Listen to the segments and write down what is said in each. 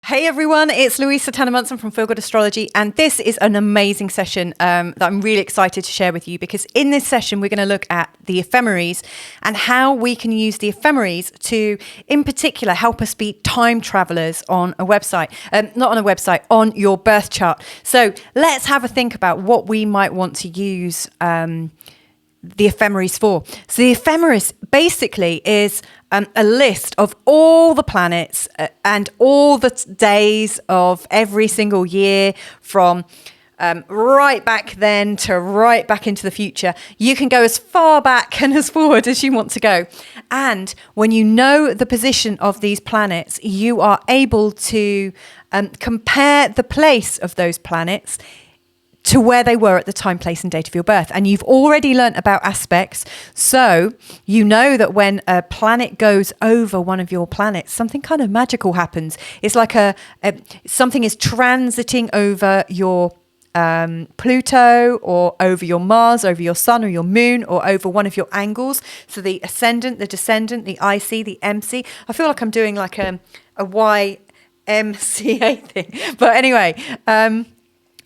Hey everyone, it's Louisa Munson from Feel Good Astrology, and this is an amazing session that I'm really excited to share with you, because in this session we're going to look at the ephemeris and how we can use the ephemeris to, in particular, help us be time travelers on a website, not on a website, on your birth chart. So let's have a think about what we might want to use the ephemeris for. So the ephemeris basically is a list of all the planets and all the days of every single year, from right back then to right back into the future. You can go as far back and as forward as you want to go. And when you know the position of these planets, you are able to compare the place of those planets to where they were at the time, place and date of your birth. And you've already learnt about aspects. So you know that when a planet goes over one of your planets, something kind of magical happens. It's like something is transiting over your Pluto, or over your Mars, over your Sun or your Moon, or over one of your angles. So the ascendant, the descendant, the IC, the MC. I feel like I'm doing like a YMCA thing. But anyway,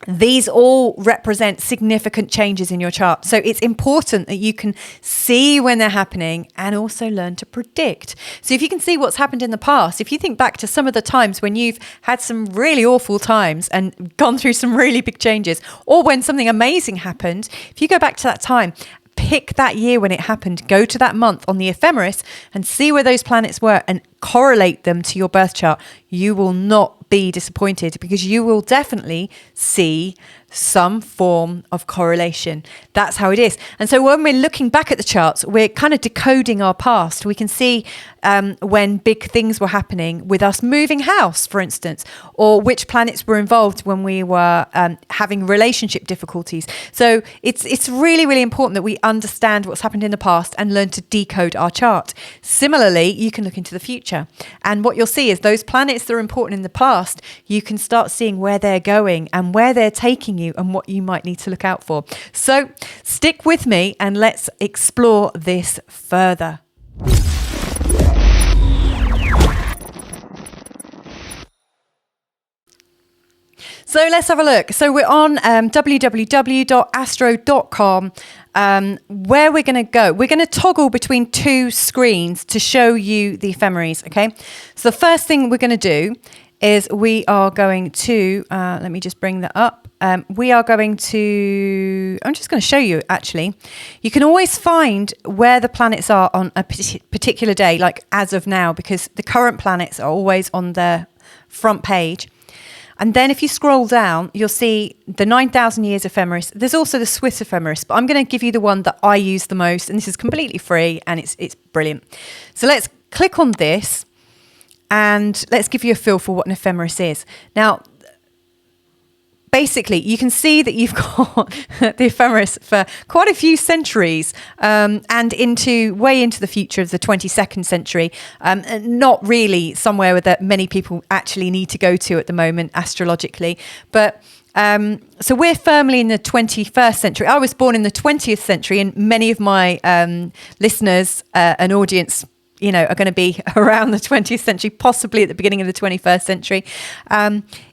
these all represent significant changes in your chart. So it's important that you can see when they're happening and also learn to predict. So if you can see what's happened in the past, if you think back to some of the times when you've had some really awful times and gone through some really big changes, or when something amazing happened, if you go back to that time, pick that year when it happened, go to that month on the ephemeris and see where those planets were and correlate them to your birth chart. You will not be disappointed, because you will definitely see some form of correlation. That's how it is. And so when we're looking back at the charts, we're kind of decoding our past. We can see when big things were happening with us moving house, for instance, or which planets were involved when we were having relationship difficulties. So it's really, really important that we understand what's happened in the past and learn to decode our chart. Similarly, you can look into the future. And what you'll see is those planets that are important in the past, you can start seeing where they're going and where they're taking you and what you might need to look out for. So stick with me and let's explore this further. So let's have a look. So we're on www.astro.com, where we're going to go. We're going to toggle between two screens to show you the ephemeris, okay? So the first thing we're going to do is we are going to, let me just bring that up. We are going to, I'm just going to show you actually. You can always find where the planets are on a particular day, like as of now, because the current planets are always on the front page. And then if you scroll down, you'll see the 9,000 years ephemeris. There's also the Swiss ephemeris, but I'm going to give you the one that I use the most. And this is completely free and it's brilliant. So let's click on this and let's give you a feel for what an ephemeris is. Now, basically, you can see that you've got the ephemeris for quite a few centuries and way into the future of the 22nd century. Not really somewhere that many people actually need to go to at the moment astrologically. But so we're firmly in the 21st century. I was born in the 20th century, and many of my listeners and audience are going to be around the 20th century, possibly at the beginning of the 21st century.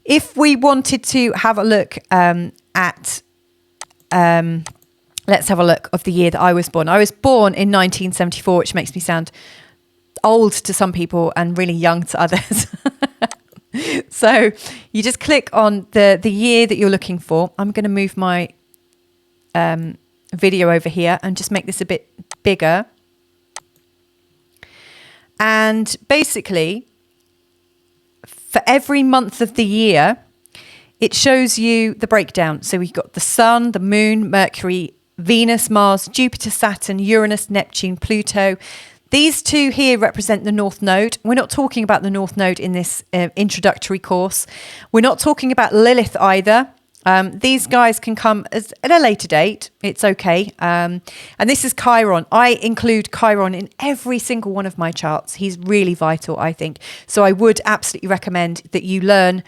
If we wanted to have a look at, let's have a look of the year that I was born. I was born in 1974, which makes me sound old to some people and really young to others. So you just click on the year that you're looking for. I'm going to move my video over here and just make this a bit bigger. And basically, for every month of the year, it shows you the breakdown. So we've got the Sun, the Moon, Mercury, Venus, Mars, Jupiter, Saturn, Uranus, Neptune, Pluto. These two here represent the North Node. We're not talking about the North Node in this introductory course. We're not talking about Lilith either. These guys can come at a later date. It's okay. And this is Chiron. I include Chiron in every single one of my charts. He's really vital, I think. So I would absolutely recommend that you learn.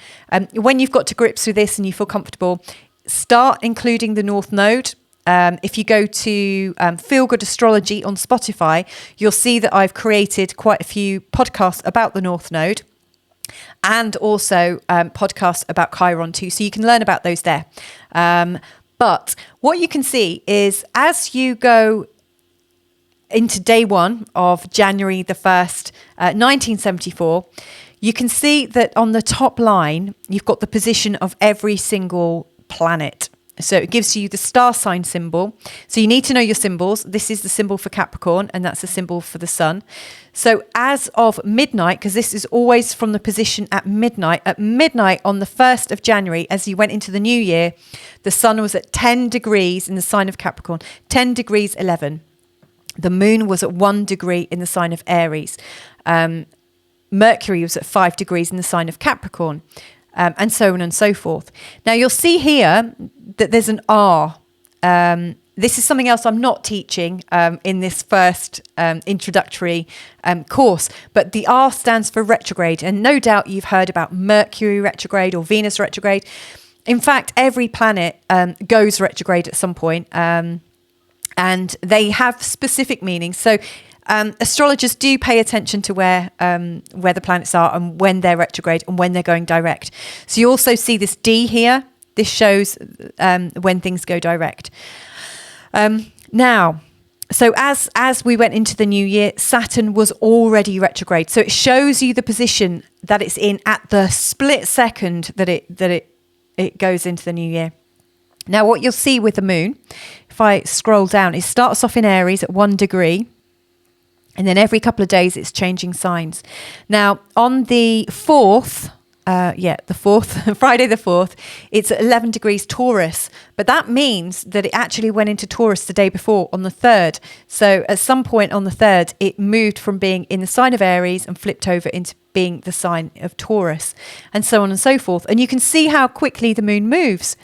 When you've got to grips with this and you feel comfortable, start including the North Node. If you go to Feel Good Astrology on Spotify, you'll see that I've created quite a few podcasts about the North Node. And also podcasts about Chiron too. So you can learn about those there. But what you can see is as you go into day 1 of January the 1st, 1974, you can see that on the top line, you've got the position of every single planet. So it gives you the star sign symbol. So you need to know your symbols. This is the symbol for Capricorn, and that's the symbol for the sun. So as of midnight, because this is always from the position at midnight on the 1st of January, as you went into the new year, the sun was at 10 degrees in the sign of Capricorn, 10 degrees 11. The moon was at 1 degree in the sign of Aries. Mercury was at 5 degrees in the sign of Capricorn. And so on and so forth. Now you'll see here that there's an R. This is something else I'm not teaching in this first introductory course, but the R stands for retrograde. And no doubt you've heard about Mercury retrograde or Venus retrograde. In fact, every planet goes retrograde at some point, and they have specific meanings. So astrologers do pay attention to where the planets are and when they're retrograde and when they're going direct. So you also see this D here. This shows when things go direct. Now, so as we went into the new year, Saturn was already retrograde. So it shows you the position that it's in at the split second that it goes into the new year. Now, what you'll see with the moon, if I scroll down, it starts off in Aries at 1 degree. And then every couple of days, it's changing signs. Now, on the 4th, Friday the 4th, it's at 11 degrees Taurus. But that means that it actually went into Taurus the day before on the 3rd. So at some point on the 3rd, it moved from being in the sign of Aries and flipped over into being the sign of Taurus, and so on and so forth. And you can see how quickly the moon moves,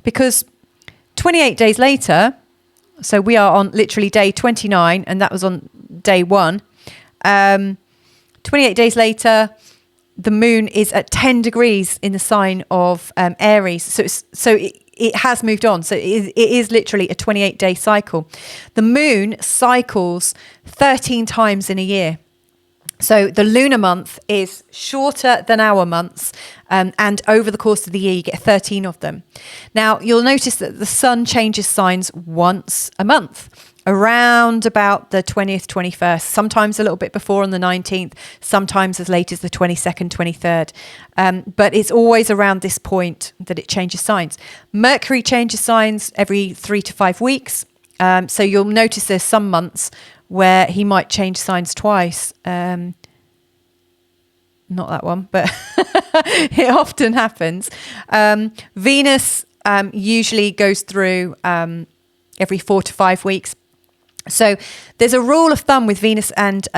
because 28 days later, so we are on literally day 29, and that was on day 1. 28 days later, the moon is at 10 degrees in the sign of Aries. So it has moved on. So it is literally a 28-day cycle. The moon cycles 13 times in a year. So the lunar month is shorter than our months, and over the course of the year, you get 13 of them. Now, you'll notice that the sun changes signs once a month, around about the 20th, 21st, sometimes a little bit before on the 19th, sometimes as late as the 22nd, 23rd. But it's always around this point that it changes signs. Mercury changes signs every 3 to 5 weeks. So you'll notice there's some months where he might change signs twice. Not that one, but it often happens. Venus usually goes through every 4 to 5 weeks. So there's a rule of thumb with Venus and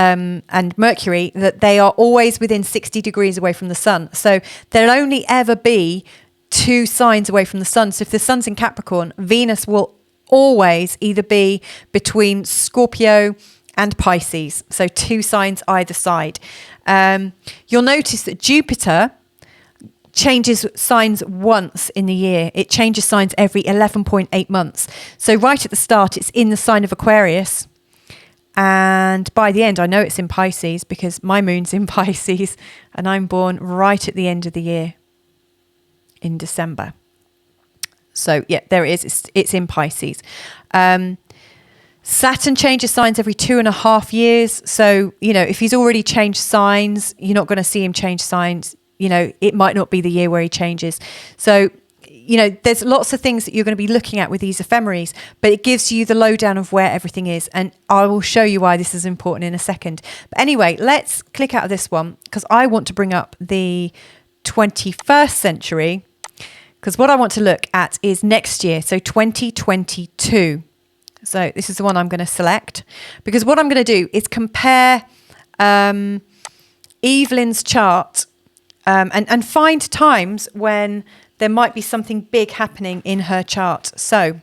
Mercury that they are always within 60 degrees away from the sun. So there'll only ever be 2 signs away from the sun. So if the sun's in Capricorn, Venus will always either be between Scorpio and Pisces. So 2 signs either side. You'll notice that Jupiter changes signs once in the year. It changes signs every 11.8 months. So right at the start, it's in the sign of Aquarius. And by the end, I know it's in Pisces because my moon's in Pisces and I'm born right at the end of the year in December. So yeah, there it is. It's in Pisces. Saturn changes signs every 2.5 years. So, if he's already changed signs, you're not going to see him change signs. It might not be the year where he changes. So, there's lots of things that you're going to be looking at with these ephemeris, but it gives you the lowdown of where everything is. And I will show you why this is important in a second. But anyway, let's click out of this one because I want to bring up the 21st century, because what I want to look at is next year, so 2022. So this is the one I'm going to select, because what I'm going to do is compare Evelyn's chart and find times when there might be something big happening in her chart. So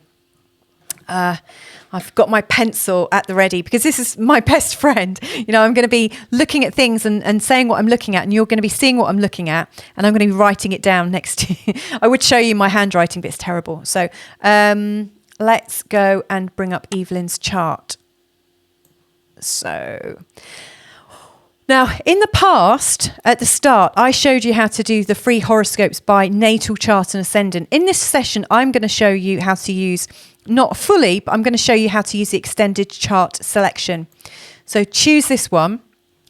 I've got my pencil at the ready because this is my best friend. You know, I'm going to be looking at things and saying what I'm looking at, and you're going to be seeing what I'm looking at, and I'm going to be writing it down next to you. I would show you my handwriting, but it's terrible. So let's go and bring up Evelyn's chart. So now, in the past, at the start, I showed you how to do the free horoscopes by natal chart and ascendant. In this session, I'm going to show you how to use, not fully, but I'm going to show you how to use the extended chart selection. So choose this one,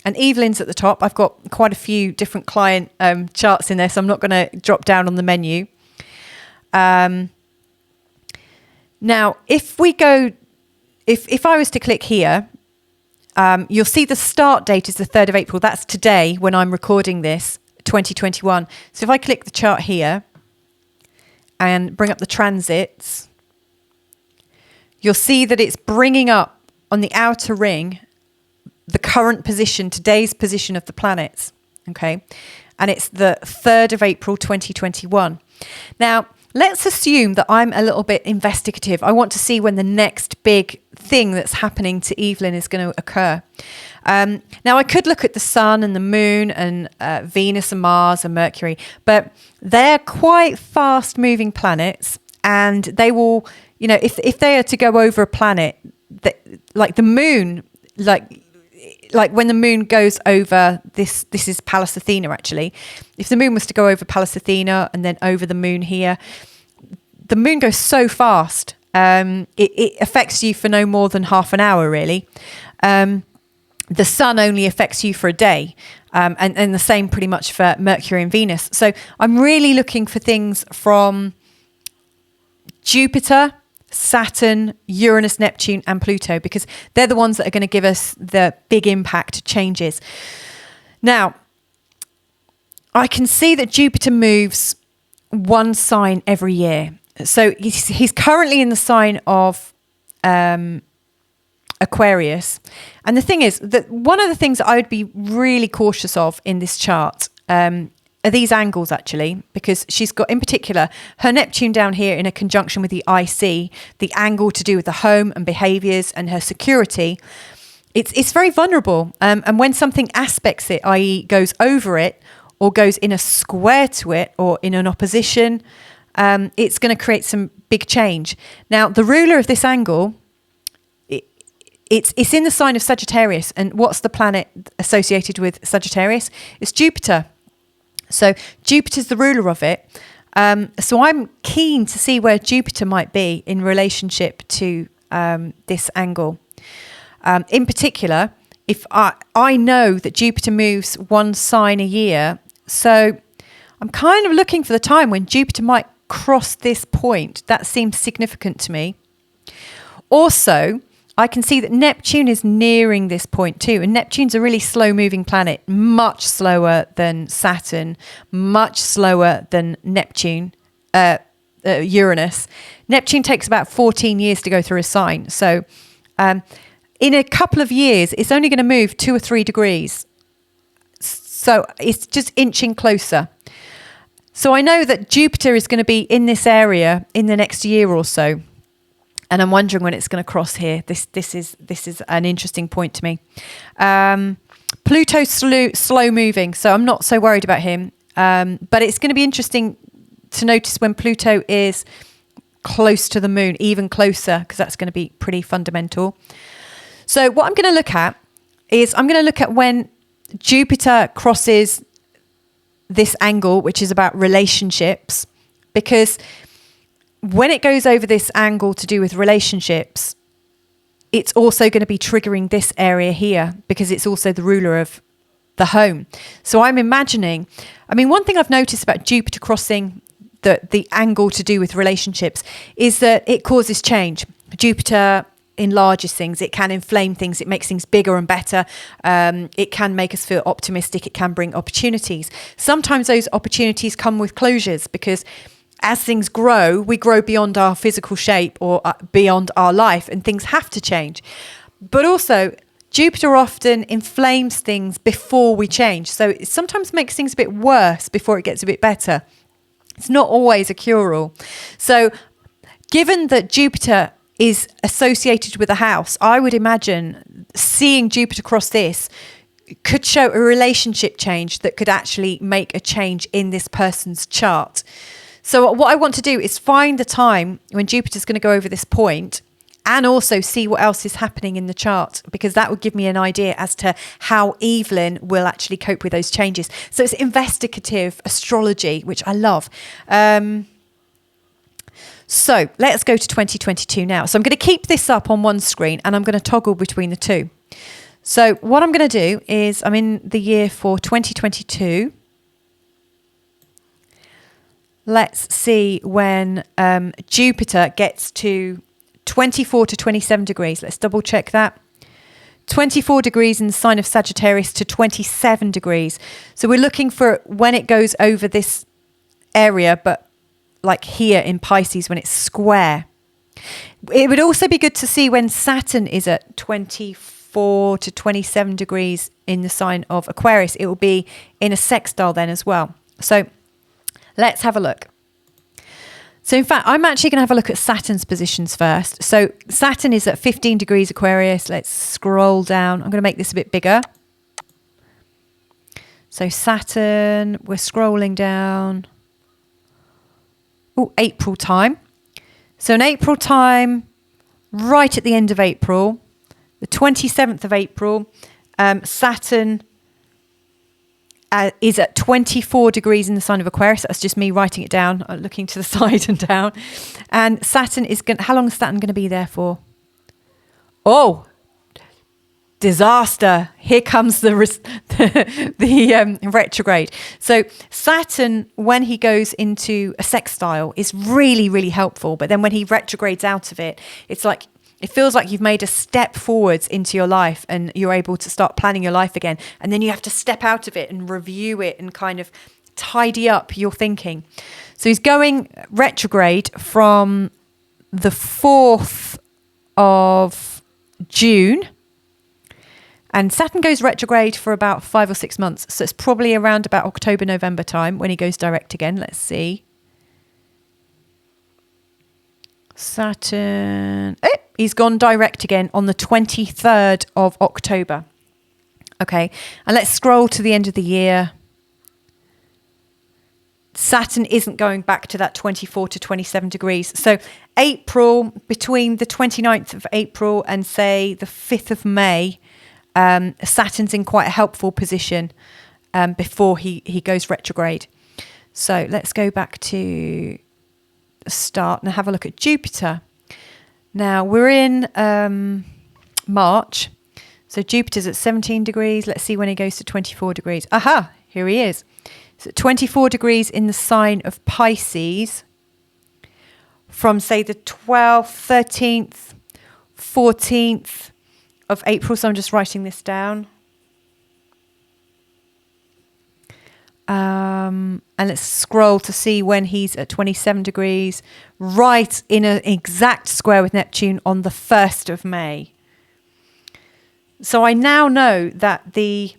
and Evelyn's at the top. I've got quite a few different client charts in there, so I'm not going to drop down on the menu. Now, if I was to click here, you'll see the start date is the 3rd of April. That's today when I'm recording this, 2021. So if I click the chart here and bring up the transits, you'll see that it's bringing up on the outer ring the current position, today's position of the planets. Okay. And it's the 3rd of April, 2021. Now, let's assume that I'm a little bit investigative. I want to see when the next big thing that's happening to Evelyn is going to occur. Now, I could look at the sun and the moon and Venus and Mars and Mercury, but they're quite fast moving planets, and they will, you know, if they are to go over a planet, like the moon, like when the moon goes over this is Pallas Athena actually. If the moon was to go over Pallas Athena and then over the moon here, the moon goes so fast. It affects you for no more than half an hour, really. The sun only affects you for a day, and the same pretty much for Mercury and Venus. So I'm really looking for things from Jupiter, Saturn, Uranus, Neptune, and Pluto, because they're the ones that are going to give us the big impact changes. Now, I can see that Jupiter moves one sign every year. So he's currently in the sign of Aquarius. And the thing is that one of the things that I would be really cautious of in this chart are these angles, actually, because she's got, in particular, her Neptune down here in a conjunction with the IC, the angle to do with the home and behaviours and her security. It's very vulnerable. And when something aspects it, i.e. goes over it, or goes in a square to it, or in an opposition, it's going to create some big change. Now, the ruler of this angle, it's in the sign of Sagittarius. And what's the planet associated with Sagittarius? It's Jupiter. So Jupiter's the ruler of it. So I'm keen to see where Jupiter might be in relationship to this angle. In particular, if I know that Jupiter moves one sign a year, so I'm kind of looking for the time when Jupiter might cross this point. That seems significant to me. Also, I can see that Neptune is nearing this point too. And Neptune's a really slow moving planet, much slower than Saturn, much slower than Uranus. Neptune takes about 14 years to go through a sign. So in a couple of years, it's only going to move 2 or 3 degrees. So it's just inching closer. So I know that Jupiter is going to be in this area in the next year or so. And I'm wondering when it's going to cross here. This is an interesting point to me. Pluto's slow moving, so I'm not so worried about him. But it's going to be interesting to notice when Pluto is close to the moon, even closer, because that's going to be pretty fundamental. So what I'm going to look at is I'm going to look at when Jupiter crosses this angle, which is about relationships, because when it goes over this angle to do with relationships, it's also going to be triggering this area here because it's also the ruler of the home. So I'm imagining, one thing I've noticed about Jupiter crossing the angle to do with relationships is that it causes change. Jupiter enlarges things. It can inflame things. It makes things bigger and better. It can make us feel optimistic. It can bring opportunities. Sometimes those opportunities come with closures because as things grow, we grow beyond our physical shape or beyond our life, and things have to change. But also, Jupiter often inflames things before we change. So it sometimes makes things a bit worse before it gets a bit better. It's not always a cure-all. So given that Jupiter is associated with a house, I would imagine seeing Jupiter cross this could show a relationship change that could actually make a change in this person's chart. So what I want to do is find the time when Jupiter's going to go over this point and also see what else is happening in the chart, because that would give me an idea as to how Evelyn will actually cope with those changes. So it's investigative astrology, which I love. So let's go to 2022 now. So I'm going to keep this up on one screen and I'm going to toggle between the two. So what I'm going to do is I'm in the year for 2022. Let's see when Jupiter gets to 24 to 27 degrees. Let's double check that. 24 degrees in the sign of Sagittarius to 27 degrees. So we're looking for when it goes over this area, but like here in Pisces when it's square. It would also be good to see when Saturn is at 24 to 27 degrees in the sign of Aquarius. It will be in a sextile then as well. So let's have a look. So in fact, I'm actually going to have a look at Saturn's positions first. So Saturn is at 15 degrees Aquarius. Let's scroll down. I'm going to make this a bit bigger. So Saturn, we're scrolling down. Oh, April time. So in April time, right at the end of April, the 27th of April, Saturn is at 24 degrees in the sign of Aquarius. That's just me writing it down, looking to the side and down. And Saturn is going. How long is Saturn going to be there for? Oh, disaster! Here comes the retrograde. So Saturn, when he goes into a sextile, is really, really helpful. But then when he retrogrades out of it, it's like it feels like you've made a step forwards into your life and you're able to start planning your life again. And then you have to step out of it and review it and kind of tidy up your thinking. So he's going retrograde from the 4th of June. And Saturn goes retrograde for about 5 or 6 months. So it's probably around about October, November time when he goes direct again. Let's see. Saturn, he's gone direct again on the 23rd of October. Okay, and let's scroll to the end of the year. Saturn isn't going back to that 24 to 27 degrees. So April, between the 29th of April and say the 5th of May, Saturn's in quite a helpful position before he goes retrograde. So let's go back to start and have a look at Jupiter. Now we're in March, so Jupiter's at 17 degrees. Let's see when he goes to 24 degrees. Aha, here he is. It's at 24 degrees in the sign of Pisces from say the 12th, 13th, 14th of April. So I'm just writing this down. And let's scroll to see when he's at 27 degrees, right in an exact square with Neptune on the 1st of May. So I now know that the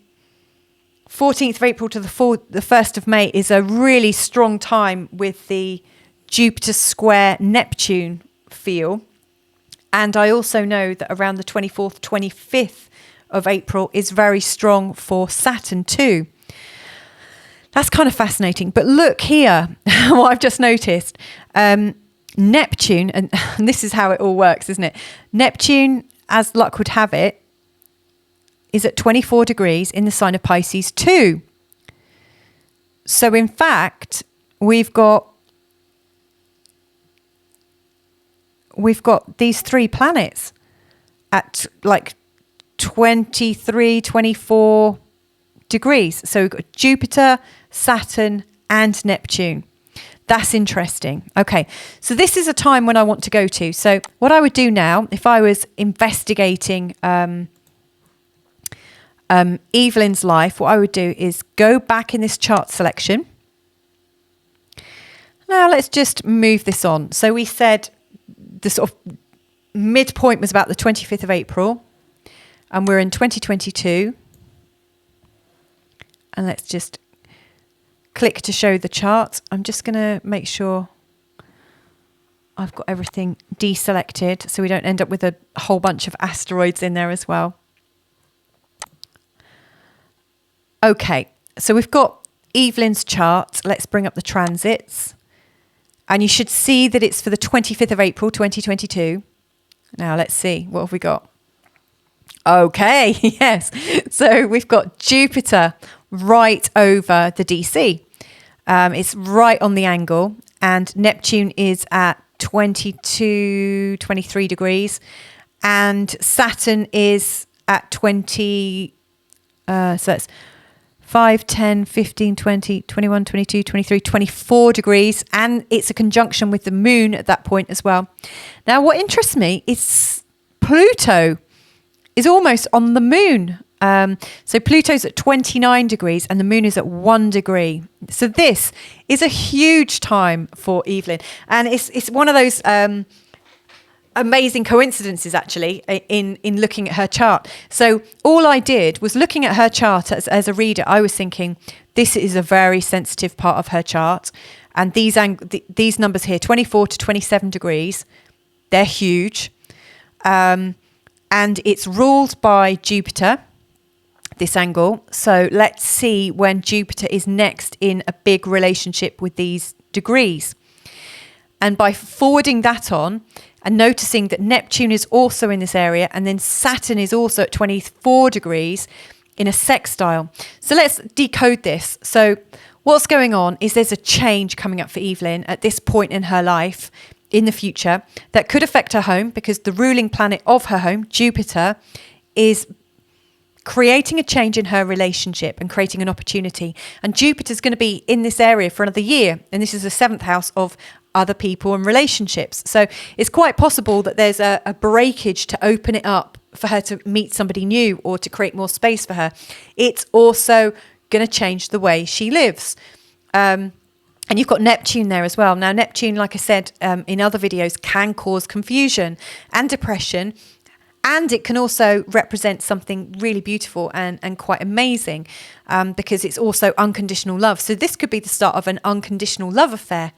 14th of April to the 1st of May is a really strong time with the Jupiter square Neptune feel. And I also know that around the 24th, 25th of April is very strong for Saturn too. That's kind of fascinating. But look here, what I've just noticed. Neptune, and this is how it all works, isn't it? Neptune, as luck would have it, is at 24 degrees in the sign of Pisces too. So in fact, we've got these three planets at like 23, 24 degrees. So we've got Jupiter, Saturn, and Neptune. That's interesting. Okay, so this is a time when I want to go to. So what I would do now, if I was investigating Evelyn's life, what I would do is go back in this chart selection. Now let's just move this on. So we said the sort of midpoint was about the 25th of April, and we're in 2022. And let's just click to show the chart. I'm just going to make sure I've got everything deselected so we don't end up with a whole bunch of asteroids in there as well. Okay, so we've got Evelyn's chart. Let's bring up the transits. And you should see that it's for the 25th of April, 2022. Now, let's see. What have we got? Okay, yes. So we've got Jupiter right over the DC. It's right on the angle. And Neptune is at 22, 23 degrees. And Saturn is at 20... so that's 5, 10, 15, 20, 21, 22, 23, 24 degrees. And it's a conjunction with the moon at that point as well. Now, what interests me is Pluto is almost on the moon. So Pluto's at 29 degrees and the moon is at 1 degree. So this is a huge time for Evelyn. And it's one of those amazing coincidences, actually, in looking at her chart. So all I did was looking at her chart as a reader. I was thinking, this is a very sensitive part of her chart. And these numbers here, 24 to 27 degrees, they're huge. And it's ruled by Jupiter, this angle. So let's see when Jupiter is next in a big relationship with these degrees. And by forwarding that on and noticing that Neptune is also in this area and then Saturn is also at 24 degrees in a sextile. So let's decode this. So what's going on is there's a change coming up for Evelyn at this point in her life in the future that could affect her home because the ruling planet of her home, Jupiter, is creating a change in her relationship and creating an opportunity. And Jupiter's going to be in this area for another year. And this is the 7th house of other people and relationships. So it's quite possible that there's a breakage to open it up for her to meet somebody new or to create more space for her. It's also going to change the way she lives. And you've got Neptune there as well. Now, Neptune, like I said in other videos, can cause confusion and depression. And it can also represent something really beautiful and quite amazing because it's also unconditional love. So this could be the start of an unconditional love affair.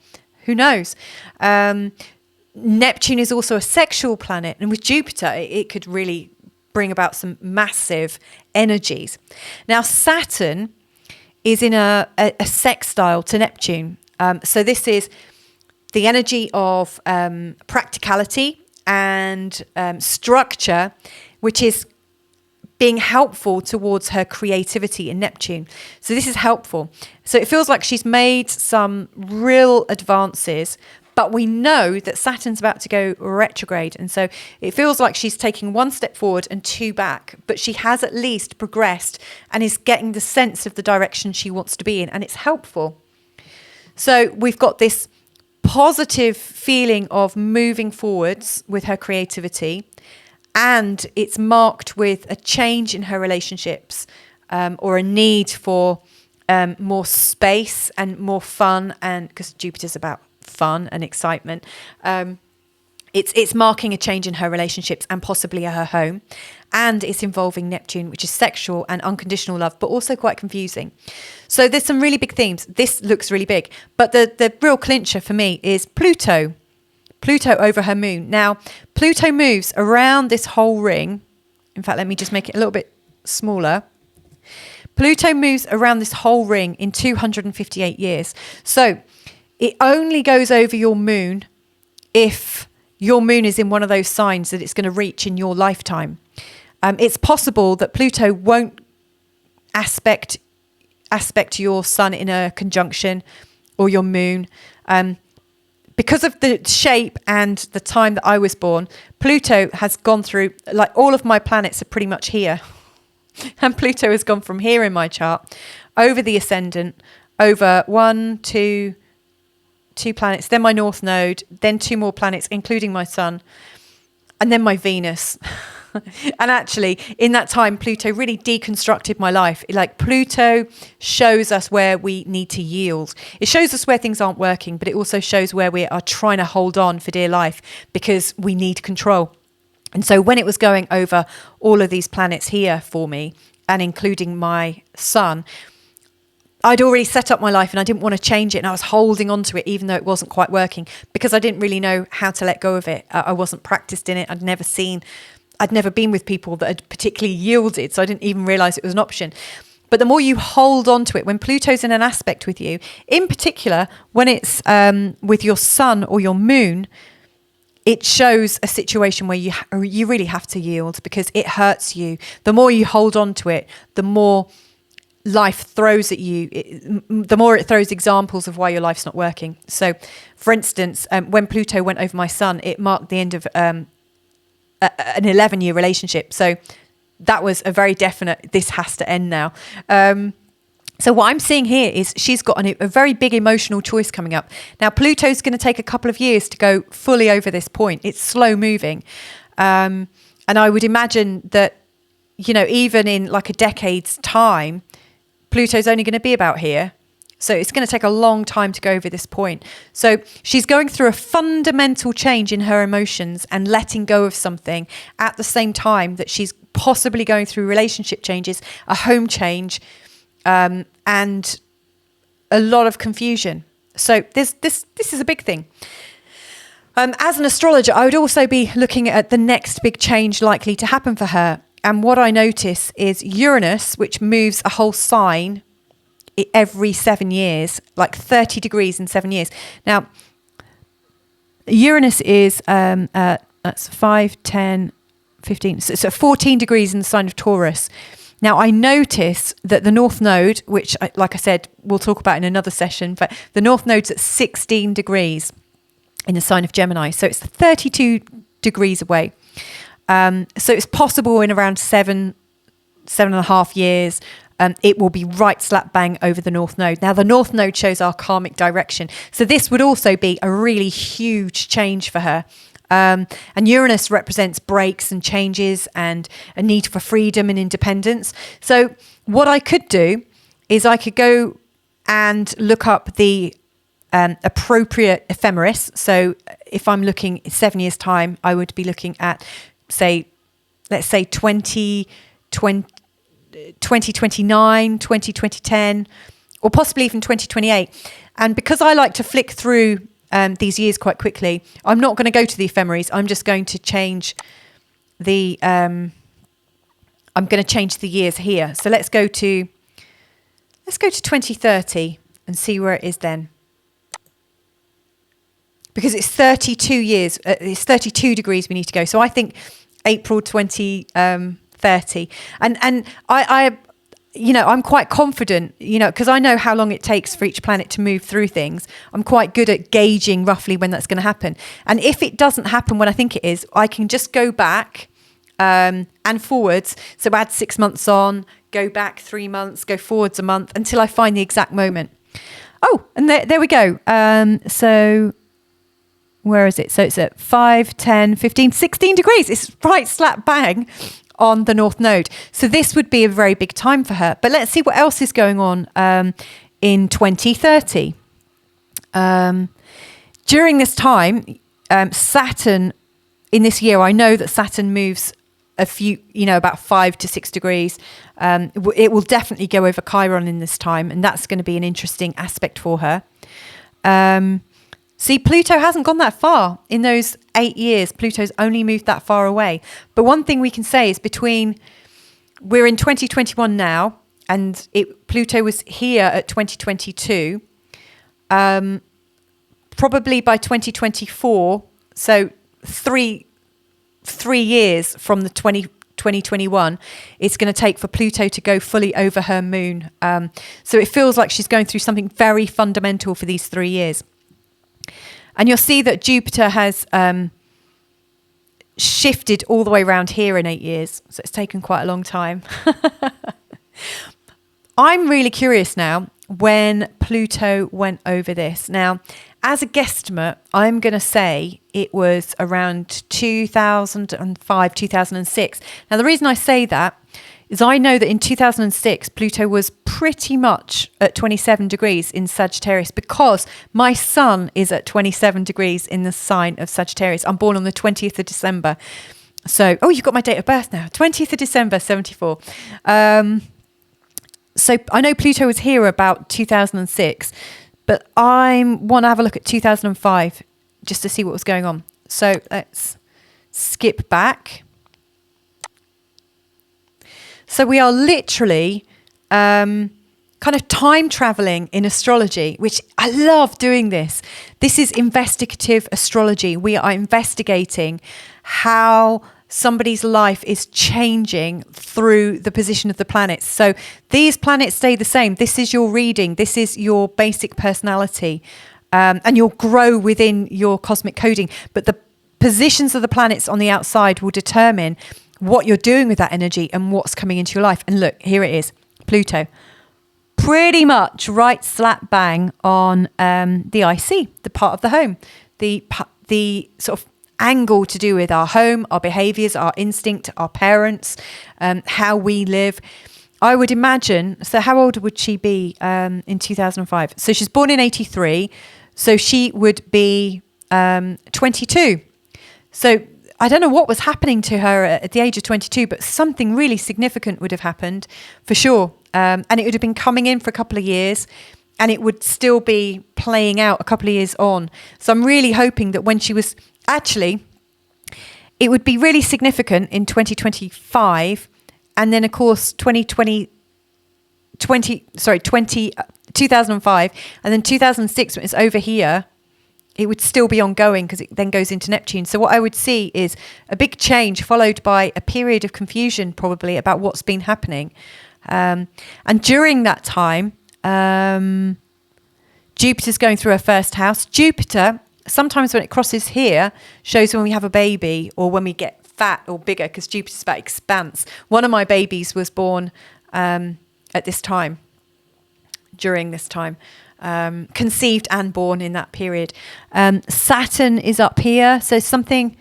Who knows? Neptune is also a sexual planet. And with Jupiter, it could really bring about some massive energies. Now, Saturn is in a sextile to Neptune. So this is the energy of practicality and structure, which is being helpful towards her creativity in Neptune. So this is helpful. So it feels like she's made some real advances, but we know that Saturn's about to go retrograde. And so it feels like she's taking 1 step forward and 2 back, but she has at least progressed and is getting the sense of the direction she wants to be in. And it's helpful. So we've got this positive feeling of moving forwards with her creativity, and it's marked with a change in her relationships or a need for more space and more fun, and because Jupiter's about fun and excitement, it's marking a change in her relationships and possibly her home. And it's involving Neptune, which is sexual and unconditional love, but also quite confusing. So there's some really big themes. This looks really big. But the real clincher for me is Pluto. Pluto over her moon. Now, Pluto moves around this whole ring. In fact, let me just make it a little bit smaller. Pluto moves around this whole ring in 258 years. So it only goes over your moon if your moon is in one of those signs that it's going to reach in your lifetime. It's possible that Pluto won't aspect your sun in a conjunction or your moon. Because of the shape and the time that I was born, Pluto has gone through, like all of my planets are pretty much here. And Pluto has gone from here in my chart, over the ascendant, over 1, 2 planets, then my North Node, then 2 more planets, including my Sun, and then my Venus. And actually, in that time, Pluto really deconstructed my life. Like Pluto shows us where we need to yield. It shows us where things aren't working, but it also shows where we are trying to hold on for dear life because we need control. And so when it was going over all of these planets here for me, and including my Sun, I'd already set up my life and I didn't want to change it, and I was holding on to it even though it wasn't quite working, because I didn't really know how to let go of it. I wasn't practiced in it. I'd never been with people that had particularly yielded, so I didn't even realize it was an option. But the more you hold on to it, when Pluto's in an aspect with you, in particular when it's with your sun or your moon, it shows a situation where you really have to yield, because it hurts you. The more you hold on to it, the more life throws at you, the more it throws examples of why your life's not working. So, for instance, when Pluto went over my sun, it marked the end of an 11-year relationship. So that was a very definite, this has to end now. So what I'm seeing here is she's got a very big emotional choice coming up. Now, Pluto's going to take a couple of years to go fully over this point. It's slow moving. And I would imagine that, even in like a decade's time, Pluto's only going to be about here. So it's going to take a long time to go over this point. So she's going through a fundamental change in her emotions and letting go of something at the same time that she's possibly going through relationship changes, a home change, and a lot of confusion. So this is a big thing. As an astrologer, I would also be looking at the next big change likely to happen for her. And what I notice is Uranus, which moves a whole sign every 7 years, like 30 degrees in 7 years. Now, Uranus is that's 5, 10, 15, so 14 degrees in the sign of Taurus. Now, I notice that the North Node, which, like I said, we'll talk about in another session, but the North Node's at 16 degrees in the sign of Gemini. So it's 32 degrees away. So it's possible in around 7.5 years, it will be right slap bang over the North Node. Now, the North Node shows our karmic direction. So this would also be a really huge change for her. And Uranus represents breaks and changes and a need for freedom and independence. So what I could do is I could go and look up the appropriate ephemeris. So if I'm looking 7 years' time, I would be looking at, let's say 2029, 2010, or possibly even 2028. And because I like to flick through these years quite quickly, I'm not going to go to the ephemeris. I'm just going to change the years here. So let's go to 2030 and see where it is then. Because it's 32 years, it's 32 degrees we need to go. So I think April 2030. And I I'm quite confident, because I know how long it takes for each planet to move through things. I'm quite good at gauging roughly when that's going to happen. And if it doesn't happen when I think it is, I can just go back and forwards. So add 6 months on, go back 3 months, go forwards a month until I find the exact moment. Oh, and there we go. So where is it? So it's at 5, 10, 15, 16 degrees. It's right slap bang on the North Node. So this would be a very big time for her. But let's see what else is going on in 2030. During this time, Saturn, in this year, I know that Saturn moves a few, about 5 to 6 degrees. It will definitely go over Chiron in this time, and that's going to be an interesting aspect for her. See, Pluto hasn't gone that far in those 8 years. Pluto's only moved that far away. But one thing we can say is we're in 2021 now, and Pluto was here at 2022. Probably by 2024, so three years from the 2021, it's going to take for Pluto to go fully over her moon. So it feels like she's going through something very fundamental for these 3 years. And you'll see that Jupiter has shifted all the way around here in 8 years. So it's taken quite a long time. I'm really curious now when Pluto went over this. Now, as a guesstimate, I'm going to say it was around 2005, 2006. Now, the reason I say that is I know that in 2006, Pluto was pretty much at 27 degrees in Sagittarius, because my sun is at 27 degrees in the sign of Sagittarius. I'm born on the 20th of December. So, you've got my date of birth now, 20th of December, 74. So I know Pluto was here about 2006, but I want to have a look at 2005 just to see what was going on. So let's skip back. So we are literally kind of time traveling in astrology, which I love doing this. This is investigative astrology. We are investigating how somebody's life is changing through the position of the planets. So these planets stay the same. This is your reading. This is your basic personality. And you'll grow within your cosmic coding. But the positions of the planets on the outside will determine what you're doing with that energy and what's coming into your life. And look, here it is, Pluto. Pretty much right slap bang on the IC, the part of the home, the sort of angle to do with our home, our behaviors, our instinct, our parents, how we live. I would imagine, so how old would she be in 2005? So she's born in 83, so she would be 22. So I don't know what was happening to her at the age of 22, but something really significant would have happened for sure. And it would have been coming in for a couple of years, and it would still be playing out a couple of years on. So I'm really hoping that when she was actually, it would be really significant in 2025. And then of course, 2005, and then 2006, when it's over here, it would still be ongoing because it then goes into Neptune. So what I would see is a big change followed by a period of confusion probably about what's been happening. And during that time, Jupiter's going through her first house. Jupiter, sometimes when it crosses here, shows when we have a baby or when we get fat or bigger, because Jupiter's about expanse. One of my babies was born at this time, during this time. Conceived and born in that period. Saturn is up here, so something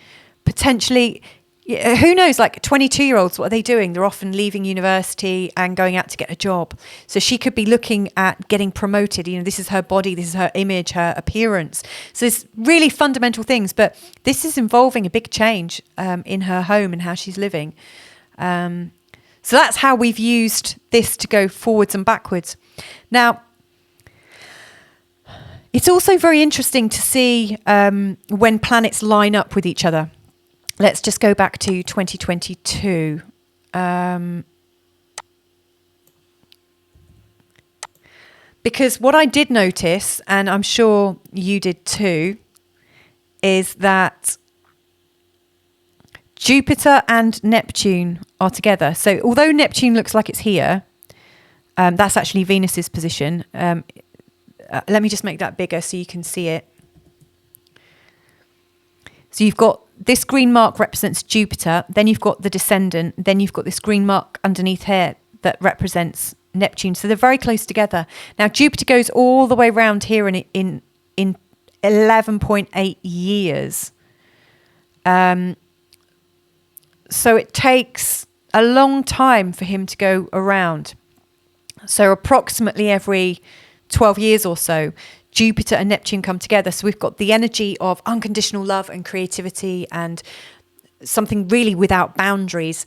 potentially, who knows, like 22-year-olds, what are they doing? They're often leaving university and going out to get a job. So she could be looking at getting promoted. You know, this is her body, this is her image, her appearance. So it's really fundamental things, but this is involving a big change in her home and how she's living. So that's how we've used this to go forwards and backwards. Now, it's also very interesting to see when planets line up with each other. Let's just go back to 2022. Because what I did notice, and I'm sure you did too, is that Jupiter and Neptune are together. So although Neptune looks like it's here, that's actually Venus's position. Let me just make that bigger so you can see it. So you've got this green mark represents Jupiter, then you've got the descendant, then you've got this green mark underneath here that represents Neptune. So they're very close together. Now Jupiter goes all the way around here in 11.8 years. So it takes a long time for him to go around. So approximately every 12 years or so, Jupiter and Neptune come together. So we've got the energy of unconditional love and creativity and something really without boundaries,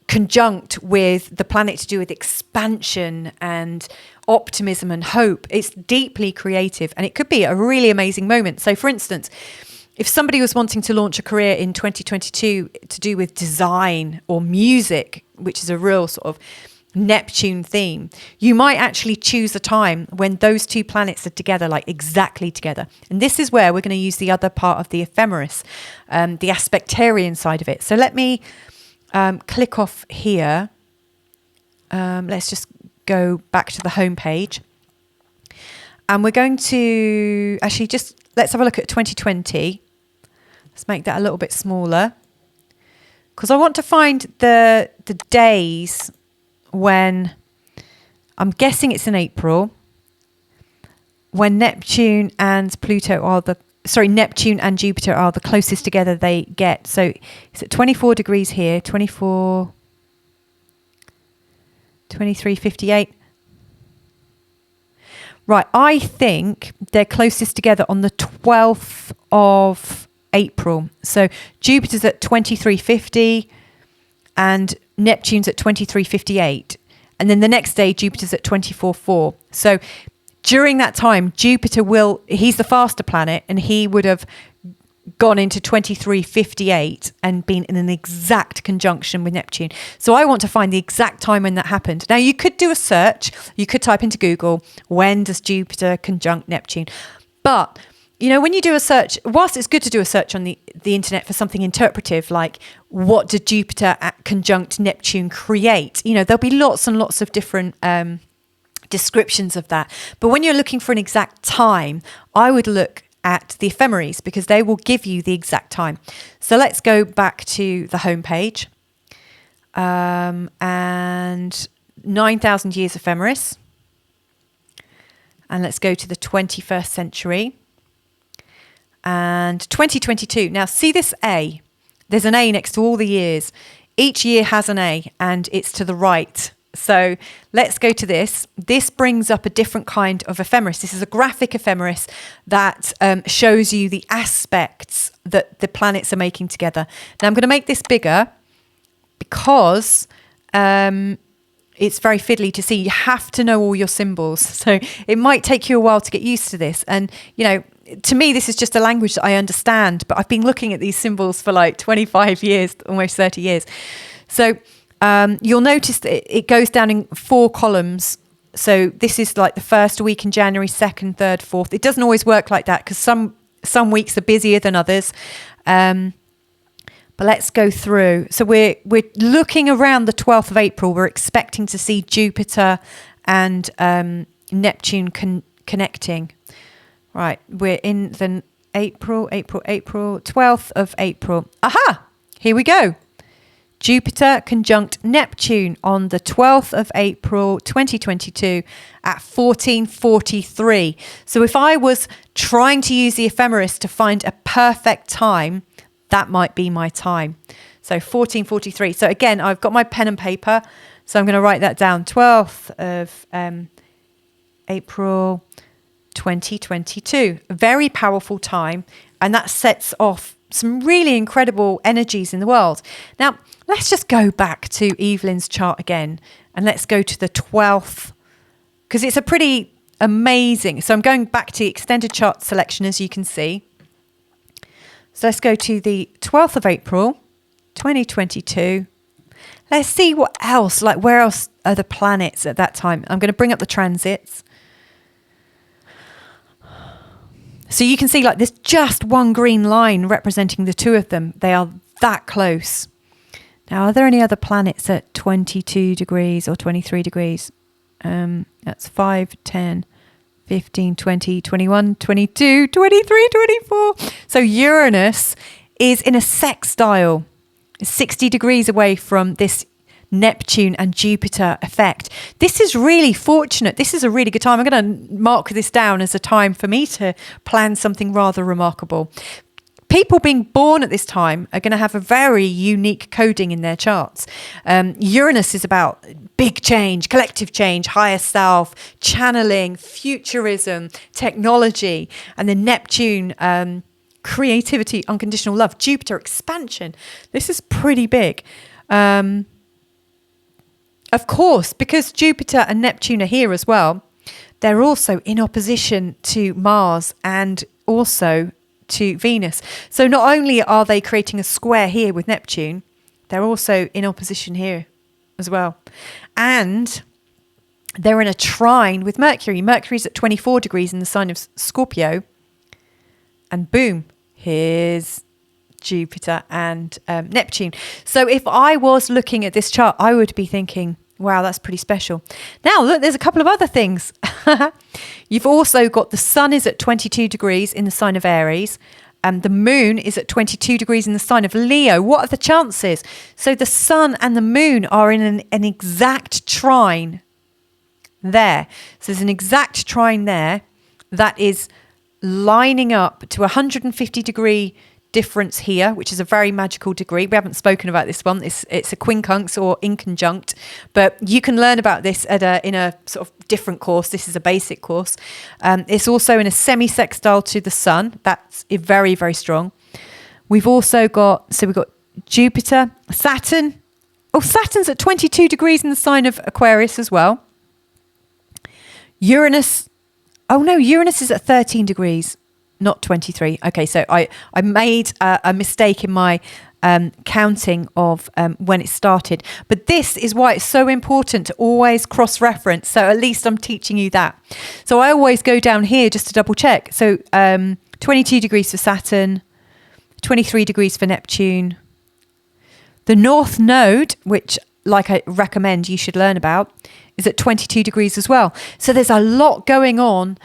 conjunct with the planet to do with expansion and optimism and hope. It's deeply creative and it could be a really amazing moment. So for instance, if somebody was wanting to launch a career in 2022 to do with design or music, which is a real sort of Neptune theme, you might actually choose a time when those two planets are together, like exactly together. And this is where we're going to use the other part of the ephemeris, the aspectarian side of it. So let me click off here. Let's just go back to the home page. And we're going to actually let's have a look at 2020. Let's make that a little bit smaller, because I want to find the days when, I'm guessing it's in April, when Neptune and Neptune and Jupiter are the closest together they get. So it's at 24 degrees here, 23:58. Right, I think they're closest together on the 12th of April. So Jupiter's at 23:50 and Neptune's at 23:58. And then the next day, Jupiter's at 24.4. So during that time, he's the faster planet, and he would have gone into 23.58 and been in an exact conjunction with Neptune. So I want to find the exact time when that happened. Now, you could do a search. You could type into Google, when does Jupiter conjunct Neptune? But, when you do a search, whilst it's good to do a search on the internet for something interpretive, like what did Jupiter conjunct Neptune create? There'll be lots and lots of different descriptions of that. But when you're looking for an exact time, I would look at the Ephemeris, because they will give you the exact time. So let's go back to the homepage, and 9,000 years Ephemeris. And let's go to the 21st century and 2022. Now see this A, there's an A next to all the years. Each year has an A, and it's to the right. So let's go to this. This brings up a different kind of ephemeris. This is a graphic ephemeris that shows you the aspects that the planets are making together. Now I'm going to make this bigger because it's very fiddly to see. You have to know all your symbols. So it might take you a while to get used to this. And, to me, this is just a language that I understand, but I've been looking at these symbols for like 25 years, almost 30 years. So you'll notice that it goes down in 4 columns. So this is like the first week in January, 2nd, 3rd, 4th. It doesn't always work like that because some weeks are busier than others. But let's go through. So we're looking around the 12th of April. We're expecting to see Jupiter and Neptune connecting. Right, we're in the April, 12th of April. Aha, here we go. Jupiter conjunct Neptune on the 12th of April 2022 at 14:43. So if I was trying to use the ephemeris to find a perfect time, that might be my time. So 14:43. So again, I've got my pen and paper. So I'm going to write that down. 12th of April 2022. A very powerful time. And that sets off some really incredible energies in the world. Now, let's just go back to Evelyn's chart again, and let's go to the 12th, because it's a pretty amazing. So I'm going back to the extended chart selection, as you can see. So let's go to the 12th of April, 2022. Let's see what else, like where else are the planets at that time. I'm going to bring up the transits. So you can see like there's just one green line representing the two of them. They are that close. Now, are there any other planets at 22 degrees or 23 degrees? That's 5, 10, 15, 20, 21, 22, 23, 24. So Uranus is in a sextile, 60 degrees away from this Neptune and Jupiter effect. This is really fortunate. This is a really good time. I'm going to mark this down as a time for me to plan something rather remarkable. People being born at this time are going to have a very unique coding in their charts. Uranus is about big change, collective change, higher self, channeling, futurism, technology, and then Neptune, creativity, unconditional love, Jupiter, expansion. This is pretty big. Of course, because Jupiter and Neptune are here as well, they're also in opposition to Mars and also to Venus. So not only are they creating a square here with Neptune, they're also in opposition here as well. And they're in a trine with Mercury. Mercury's at 24 degrees in the sign of Scorpio. And boom, here's Jupiter and Neptune. So if I was looking at this chart, I would be thinking, wow, that's pretty special. Now, look, there's a couple of other things. You've also got the sun is at 22 degrees in the sign of Aries, and the moon is at 22 degrees in the sign of Leo. What are the chances? So the sun and the moon are in an exact trine there. So there's an exact trine there that is lining up to 150 degree difference here, which is a very magical degree. We haven't spoken about this one. It's a quincunx or inconjunct, but you can learn about this in a sort of different course. This is a basic course. It's also in a semi-sextile to the sun. That's very, very strong. We've also got, so we've got Jupiter, Saturn Oh, Saturn's at 22 degrees in the sign of Aquarius as well. Uranus. Oh no, Uranus is at 13 degrees, not 23. Okay, so I made a mistake in my counting of when it started. But this is why it's so important to always cross-reference. So at least I'm teaching you that. So I always go down here just to double check. So 22 degrees for Saturn, 23 degrees for Neptune. The North Node, which like I recommend you should learn about, is at 22 degrees as well. So there's a lot going on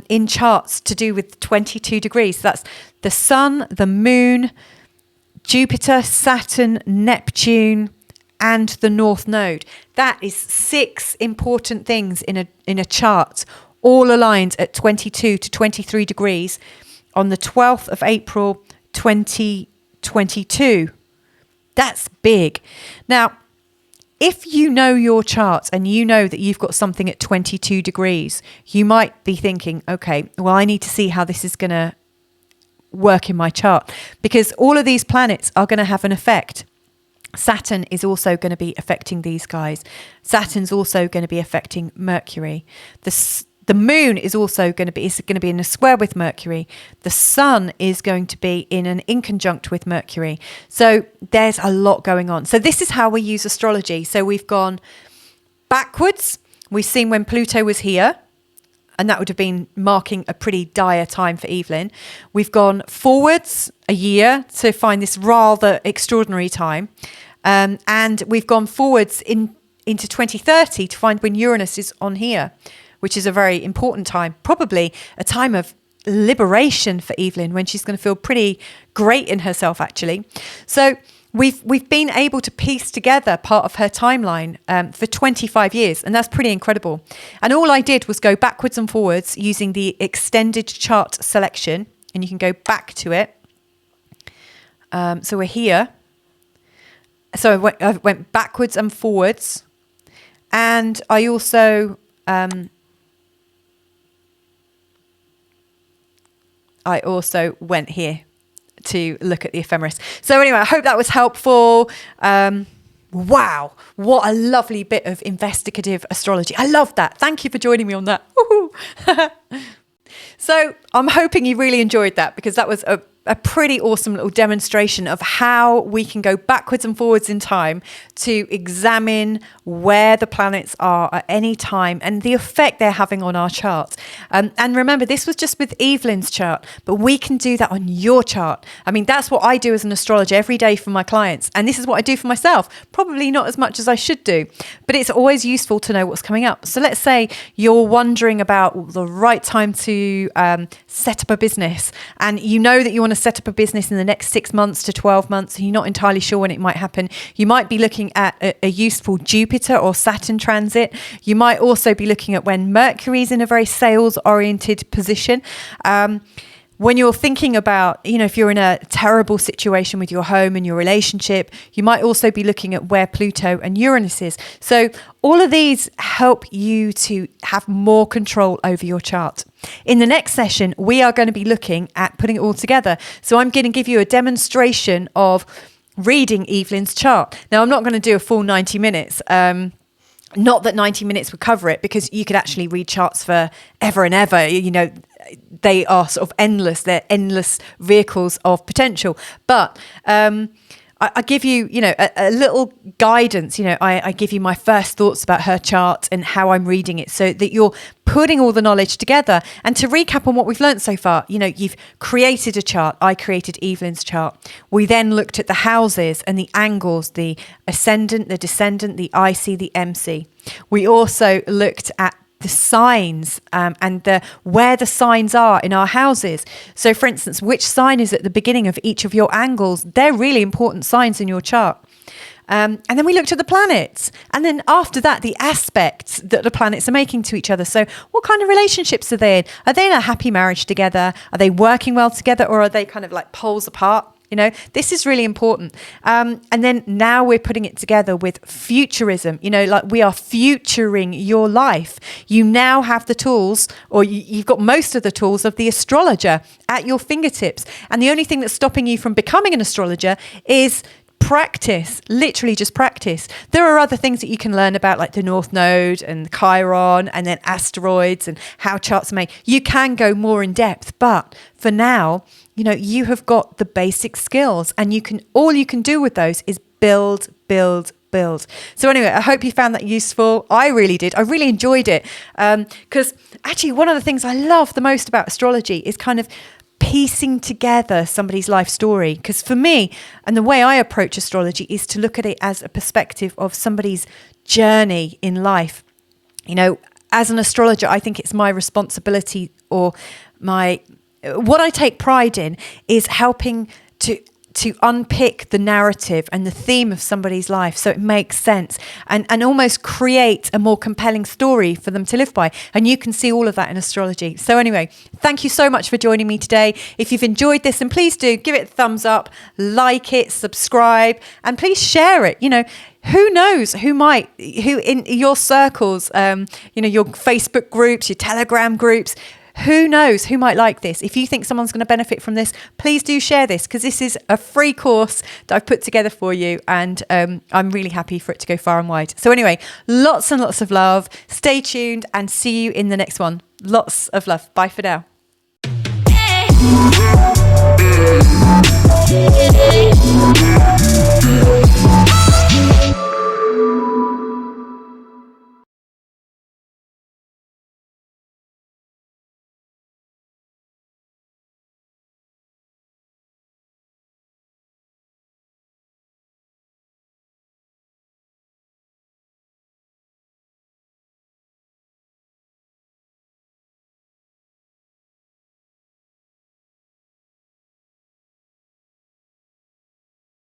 in charts to do with 22 degrees. So that's the Sun, the Moon, Jupiter, Saturn, Neptune, and the North Node. That is 6 important things in a chart, all aligned at 22 to 23 degrees on the 12th of April, 2022. That's big. Now, if you know your chart and you know that you've got something at 22 degrees, you might be thinking, okay, well, I need to see how this is going to work in my chart, because all of these planets are going to have an effect. Saturn is also going to be affecting these guys. Saturn's also going to be affecting Mercury. The Moon is also going to be in a square with Mercury. The Sun is going to be in an inconjunct with Mercury. So there's a lot going on. So this is how we use astrology. So we've gone backwards. We've seen when Pluto was here, and that would have been marking a pretty dire time for Evelyn. We've gone forwards a year to find this rather extraordinary time. And we've gone forwards into 2030 to find when Uranus is on here, which is a very important time, probably a time of liberation for Evelyn, when she's going to feel pretty great in herself, actually. So we've been able to piece together part of her timeline for 25 years, and that's pretty incredible. And all I did was go backwards and forwards using the extended chart selection, and you can go back to it. So we're here. So I went backwards and forwards, and I also went here to look at the ephemeris. So anyway, I hope that was helpful. Wow, what a lovely bit of investigative astrology. I love that. Thank you for joining me on that. So I'm hoping you really enjoyed that, because that was a pretty awesome little demonstration of how we can go backwards and forwards in time to examine where the planets are at any time and the effect they're having on our chart. And remember, this was just with Evelyn's chart, but we can do that on your chart. I mean, that's what I do as an astrologer every day for my clients. And this is what I do for myself. Probably not as much as I should do, but it's always useful to know what's coming up. So let's say you're wondering about the right time to set up a business, and you know that you want to set up a business in the next 6 months to 12 months, and you're not entirely sure when it might happen. You might be looking at a useful Jupiter or Saturn transit. You might also be looking at when Mercury's in a very sales-oriented position. When you're thinking about, if you're in a terrible situation with your home and your relationship, you might also be looking at where Pluto and Uranus is. So all of these help you to have more control over your chart. In the next session, we are going to be looking at putting it all together. So I'm going to give you a demonstration of reading Evelyn's chart. Now, I'm not going to do a full 90 minutes. Not that 90 minutes would cover it, because you could actually read charts for ever and ever. They are sort of endless. They're endless vehicles of potential. But I give you, a little guidance. I give you my first thoughts about her chart and how I'm reading it, so that you're putting all the knowledge together. And to recap on what we've learned so far, you've created a chart. I created Evelyn's chart. We then looked at the houses and the angles, the ascendant, the descendant, the IC, the MC. We also looked at the signs and where the signs are in our houses. So for instance, which sign is at the beginning of each of your angles? They're really important signs in your chart. And then we looked at the planets. And then after that, the aspects that the planets are making to each other. So what kind of relationships are they in? Are they in a happy marriage together? Are they working well together? Or are they kind of like poles apart? This is really important. And then now we're putting it together with futurism, like we are futuring your life. You now have the tools, or you've got most of the tools of the astrologer at your fingertips. And the only thing that's stopping you from becoming an astrologer is practice, literally just practice. There are other things that you can learn about, like the North Node and Chiron and then asteroids and how charts are made. You can go more in depth, but for now, you have got the basic skills, and all you can do with those is build. So anyway, I hope you found that useful. I really did. I really enjoyed it, because actually one of the things I love the most about astrology is kind of piecing together somebody's life story. Because for me, and the way I approach astrology is to look at it as a perspective of somebody's journey in life. As an astrologer, I think it's my responsibility, or what I take pride in is helping to unpick the narrative and the theme of somebody's life so it makes sense, and almost create a more compelling story for them to live by. And you can see all of that in astrology. So anyway, thank you so much for joining me today. If you've enjoyed this, then please do give it a thumbs up, like it, subscribe, and please share it. Who knows who in your circles, your Facebook groups, your Telegram groups, who knows who might like this. If you think someone's going to benefit from this, please do share this, because this is a free course that I've put together for you, and I'm really happy for it to go far and wide. So anyway, lots and lots of love. Stay tuned and see you in the next one. Lots of love. Bye for now.